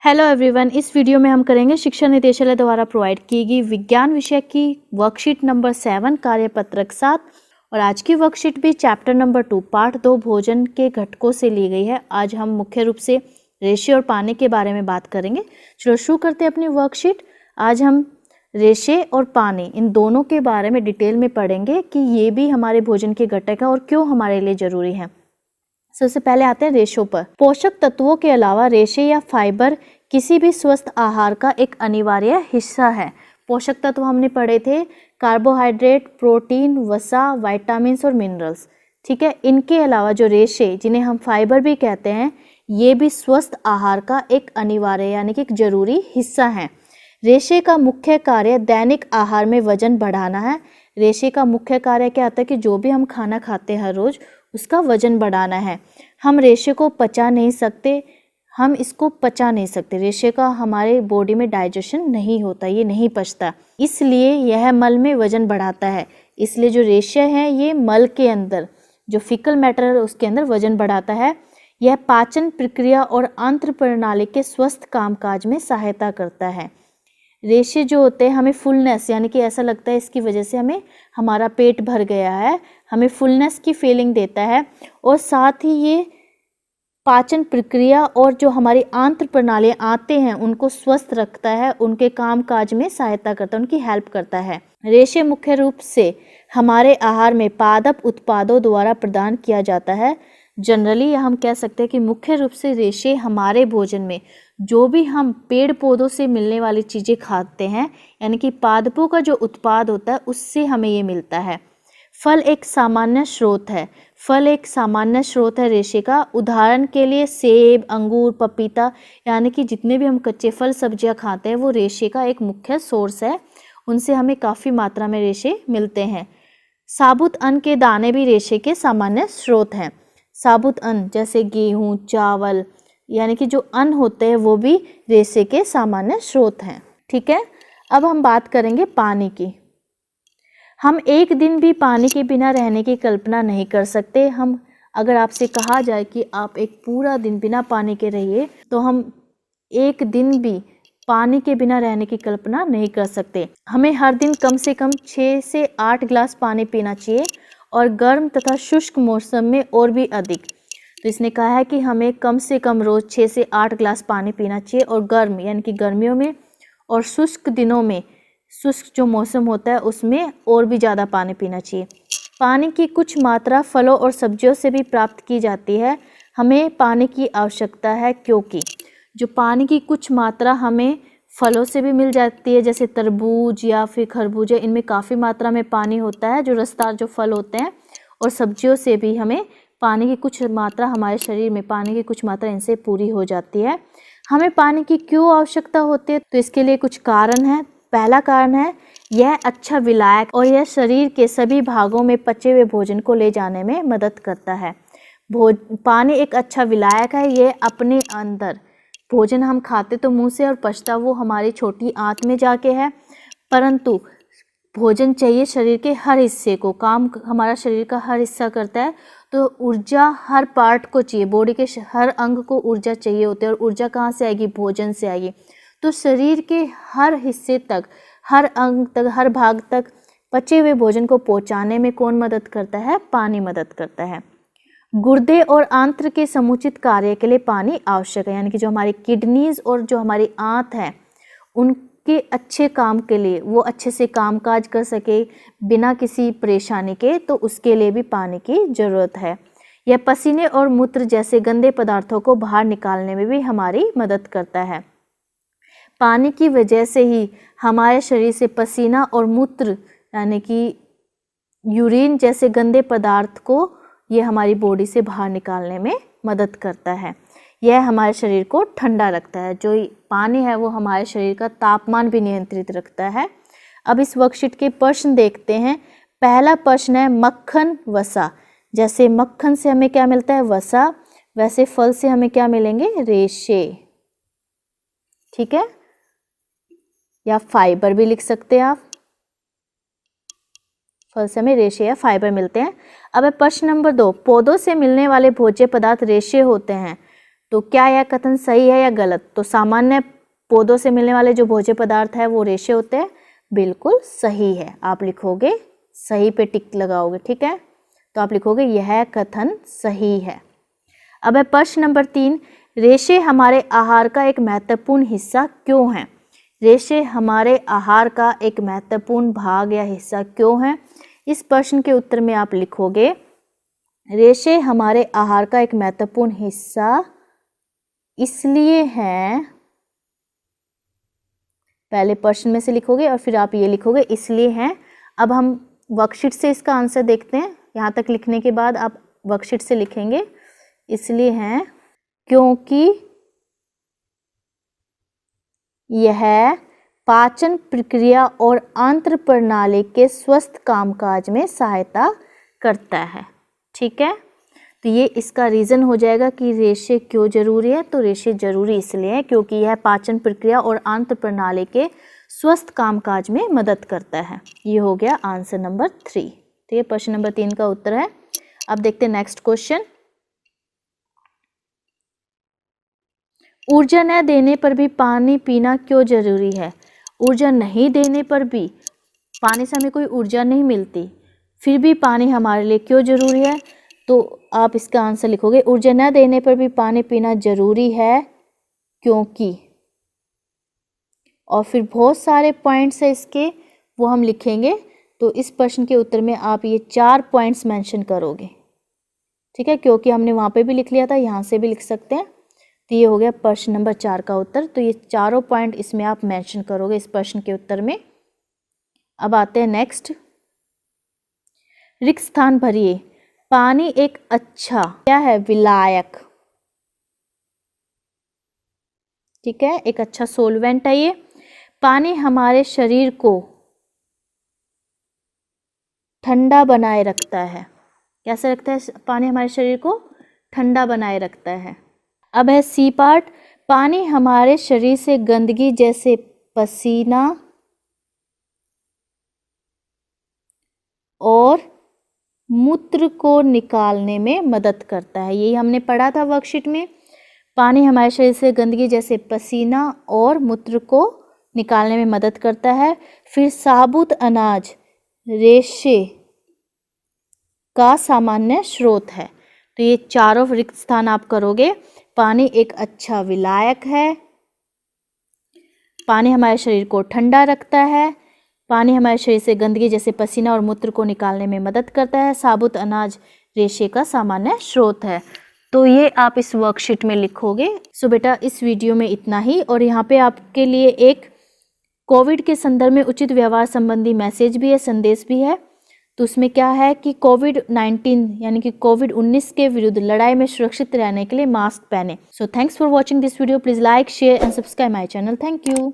Hello everyone, इस video में हम करेंगे शिक्षा निदेशालय द्वारा प्रोवाइड की गई विज्ञान विषय की वर्कशीट नंबर 7 कार्यपत्रक 7 और आज की वर्कशीट भी चैप्टर नंबर 2 पार्ट 2 भोजन के घटकों से ली गई है। आज हम मुख्य रूप से रेशे और पानी के बारे में बात करेंगे। चलो शुरू करते हैं अपनी वर्कशीट। आज हम रेशे और पानी इन दोनों के बारे में डिटेल में पढ़ेंगे कि ये भी हमारे भोजन के घटक है और क्यों हमारे लिए जरूरी है। सबसे पहले आते हैं रेशों पर। पोषक तत्वों के अलावा रेशे या फाइबर किसी भी स्वस्थ आहार का एक अनिवार्य हिस्सा है। पोषक तत्व हमने पढ़े थे कार्बोहाइड्रेट, प्रोटीन, वसा, विटामिन्स और मिनरल्स। ठीक है, इनके अलावा जो रेशे जिन्हें हम फाइबर भी कहते हैं, ये भी स्वस्थ आहार का एक अनिवार्य यानी कि एक जरूरी हिस्सा है। रेशे का मुख्य कार्य दैनिक आहार में वजन बढ़ाना है। रेशे का मुख्य कार्य क्या आता है कि जो भी हम खाना खाते हैं हर रोज उसका वजन बढ़ाना है। हम रेशे को पचा नहीं सकते, हम इसको पचा नहीं सकते। रेशे का हमारे बॉडी में डाइजेशन नहीं होता, ये नहीं पचता, इसलिए यह मल में वजन बढ़ाता है। इसलिए जो रेशे हैं ये मल के अंदर जो फीकल मैटर है उसके अंदर वजन बढ़ाता है। यह पाचन प्रक्रिया और आंत्र प्रणाली के स्वस्थ कामकाज में सहायता करता है। रेशे जो होते हैं हमें फुलनेस यानी कि ऐसा लगता है इसकी वजह से हमें हमारा पेट भर गया है, हमें फुलनेस की फीलिंग देता है और साथ ही ये पाचन प्रक्रिया और जो हमारी आंत्र प्रणाली आते हैं उनको स्वस्थ रखता है, उनके कामकाज में सहायता करता है, उनकी हेल्प करता है। रेशे मुख्य रूप से हमारे आहार में पादप उत्पादों द्वारा प्रदान किया जाता है। जनरली हम कह सकते हैं कि मुख्य रूप से रेशे हमारे भोजन में जो भी हम पेड़ पौधों से मिलने वाली चीज़ें खाते हैं यानी कि पादपों का जो उत्पाद होता है उससे हमें ये मिलता है। फल एक सामान्य स्रोत है। फल एक सामान्य स्रोत है रेशे का। उदाहरण के लिए सेब, अंगूर, पपीता यानी कि जितने भी हम कच्चे फल सब्जियां खाते हैं वो रेशे का एक मुख्य सोर्स है, उनसे हमें काफ़ी मात्रा में रेशे मिलते हैं। साबुत अन्न के दाने भी रेशे के सामान्य स्रोत हैं। साबुत अन्न जैसे गेहूँ, चावल यानी कि जो अन्न होते हैं वो भी रेशे के सामान्य स्रोत हैं। ठीक है, अब हम बात करेंगे पानी की। हम एक दिन भी पानी के बिना रहने की कल्पना नहीं कर सकते। हम अगर आपसे कहा जाए कि आप एक पूरा दिन बिना पानी के रहिए तो हम एक दिन भी पानी के बिना रहने की कल्पना नहीं कर सकते। हमें हर दिन कम से कम 6 से 8 गिलास पानी पीना चाहिए और गर्म तथा शुष्क मौसम में और भी अधिक। तो इसने कहा है कि हमें कम से कम रोज़ 6 से 8 गिलास पानी पीना चाहिए और गर्म यानी कि गर्मियों में और शुष्क दिनों में, शुष्क जो मौसम होता है उसमें और भी ज़्यादा पानी पीना चाहिए। पानी की कुछ मात्रा फलों और सब्जियों से भी प्राप्त की जाती है। हमें पानी की आवश्यकता है क्योंकि जो पानी की कुछ मात्रा हमें फलों से भी मिल जाती है, जैसे तरबूज या फिर खरबूजे, इनमें काफ़ी मात्रा में पानी होता है जो रसदार जो फल होते हैं, और सब्जियों से भी हमें पानी की कुछ मात्रा, हमारे शरीर में पानी की कुछ मात्रा इनसे पूरी हो जाती है। हमें पानी की क्यों आवश्यकता होती है, तो इसके लिए कुछ कारण हैं। पहला कारण है यह अच्छा विलायक और यह शरीर के सभी भागों में पचे हुए भोजन को ले जाने में मदद करता है। पानी एक अच्छा विलायक है। ये अपने अंदर भोजन हम खाते तो मुंह से और पचता वो हमारी छोटी आंत में जाके है, परंतु भोजन चाहिए शरीर के हर हिस्से को, काम हमारा शरीर का हर हिस्सा करता है तो ऊर्जा हर पार्ट को चाहिए, बॉडी के हर अंग को ऊर्जा चाहिए होती है और ऊर्जा कहाँ से आएगी, भोजन से आएगी। तो शरीर के हर हिस्से तक, हर अंग तक, हर भाग तक पचे हुए भोजन को पहुँचाने में कौन मदद करता है, पानी मदद करता है। गुर्दे और आंत्र के समुचित कार्य के लिए पानी आवश्यक है, यानी कि जो हमारी किडनीज और जो हमारी आंत है उनके अच्छे काम के लिए, वो अच्छे से कामकाज कर सके बिना किसी परेशानी के, तो उसके लिए भी पानी की ज़रूरत है। यह पसीने और मूत्र जैसे गंदे पदार्थों को बाहर निकालने में भी हमारी मदद करता है। पानी की वजह से ही हमारे शरीर से पसीना और मूत्र यानी कि यूरिन जैसे गंदे पदार्थ को ये हमारी बॉडी से बाहर निकालने में मदद करता है। यह हमारे शरीर को ठंडा रखता है। जो पानी है वो हमारे शरीर का तापमान भी नियंत्रित रखता है। अब इस वर्कशीट के प्रश्न देखते हैं। पहला प्रश्न है मक्खन, वसा। जैसे मक्खन से हमें क्या मिलता है, वसा, वैसे फल से हमें क्या मिलेंगे, रेशे। ठीक है, या फाइबर भी लिख सकते हैं आप। फल से हमें रेशे या फाइबर मिलते हैं। अब प्रश्न नंबर 2, पौधों से मिलने वाले भोज्य पदार्थ रेशे होते हैं। तो क्या यह कथन सही है या गलत? तो सामान्य पौधों से मिलने वाले जो भोज्य पदार्थ है वो रेशे होते हैं, बिल्कुल सही है। आप लिखोगे सही पे टिक लगाओगे, ठीक है। तो आप लिखोगे यह कथन सही है। अब है प्रश्न नंबर 3, रेशे हमारे आहार का एक महत्वपूर्ण हिस्सा क्यों हैं? रेशे हमारे आहार का एक महत्वपूर्ण भाग या हिस्सा क्यों है? इस प्रश्न के उत्तर में आप लिखोगे रेशे हमारे आहार का एक महत्वपूर्ण हिस्सा इसलिए हैं, पहले प्रश्न में से लिखोगे और फिर आप ये लिखोगे इसलिए हैं। अब हम वर्कशीट से इसका आंसर देखते हैं। यहाँ तक लिखने के बाद आप वर्कशीट से लिखेंगे इसलिए हैं क्योंकि यह पाचन प्रक्रिया और आंत्र प्रणाली के स्वस्थ कामकाज में सहायता करता है, ठीक है। तो ये इसका रीज़न हो जाएगा कि रेशे क्यों जरूरी है। तो रेशे जरूरी इसलिए है क्योंकि यह पाचन प्रक्रिया और आंत्र प्रणाली के स्वस्थ कामकाज में मदद करता है। ये हो गया आंसर नंबर 3, ठीक है। प्रश्न नंबर 3 का उत्तर है। अब देखते हैं नेक्स्ट क्वेश्चन। ऊर्जा न देने पर भी पानी पीना क्यों जरूरी है? ऊर्जा नहीं देने पर भी, पानी से हमें कोई ऊर्जा नहीं मिलती, फिर भी पानी हमारे लिए क्यों जरूरी है? तो आप इसका आंसर लिखोगे ऊर्जा न देने पर भी पानी पीना जरूरी है क्योंकि, और फिर बहुत सारे पॉइंट्स है इसके, वो हम लिखेंगे। तो इस प्रश्न के उत्तर में आप ये 4 पॉइंट्स मेंशन करोगे, ठीक है, क्योंकि हमने वहाँ पे भी लिख लिया था, यहाँ से भी लिख सकते हैं। तो ये हो गया प्रश्न नंबर 4 का उत्तर। तो ये चारों पॉइंट इसमें आप मेंशन करोगे इस प्रश्न के उत्तर में। अब आते हैं नेक्स्ट, रिक्त स्थान भरिए। पानी एक अच्छा क्या है? विलायक, ठीक है, एक अच्छा सोलवेंट है ये। पानी हमारे शरीर को ठंडा बनाए रखता है। कैसे रखता है पानी हमारे शरीर को? ठंडा बनाए रखता है। अब है सी पार्ट, पानी हमारे शरीर से गंदगी जैसे पसीना और मूत्र को निकालने में मदद करता है। यही हमने पढ़ा था वर्कशीट में। पानी हमारे शरीर से गंदगी जैसे पसीना और मूत्र को निकालने में मदद करता है। फिर साबुत अनाज रेशे का सामान्य स्रोत है। तो ये चारों रिक्त स्थान आप करोगे। पानी एक अच्छा विलायक है, पानी हमारे शरीर को ठंडा रखता है, पानी हमारे शरीर से गंदगी जैसे पसीना और मूत्र को निकालने में मदद करता है, साबुत अनाज रेशे का सामान्य स्रोत है। तो ये आप इस वर्कशीट में लिखोगे। सो बेटा इस वीडियो में इतना ही। और यहाँ पे आपके लिए एक कोविड के संदर्भ में उचित व्यवहार संबंधी मैसेज भी है, संदेश भी है। तो उसमें क्या है कि कोविड-19 यानी कि कोविड-19 के विरुद्ध लड़ाई में सुरक्षित रहने के लिए मास्क पहने। So thanks for watching this video. Please like, share and subscribe my channel. Thank you.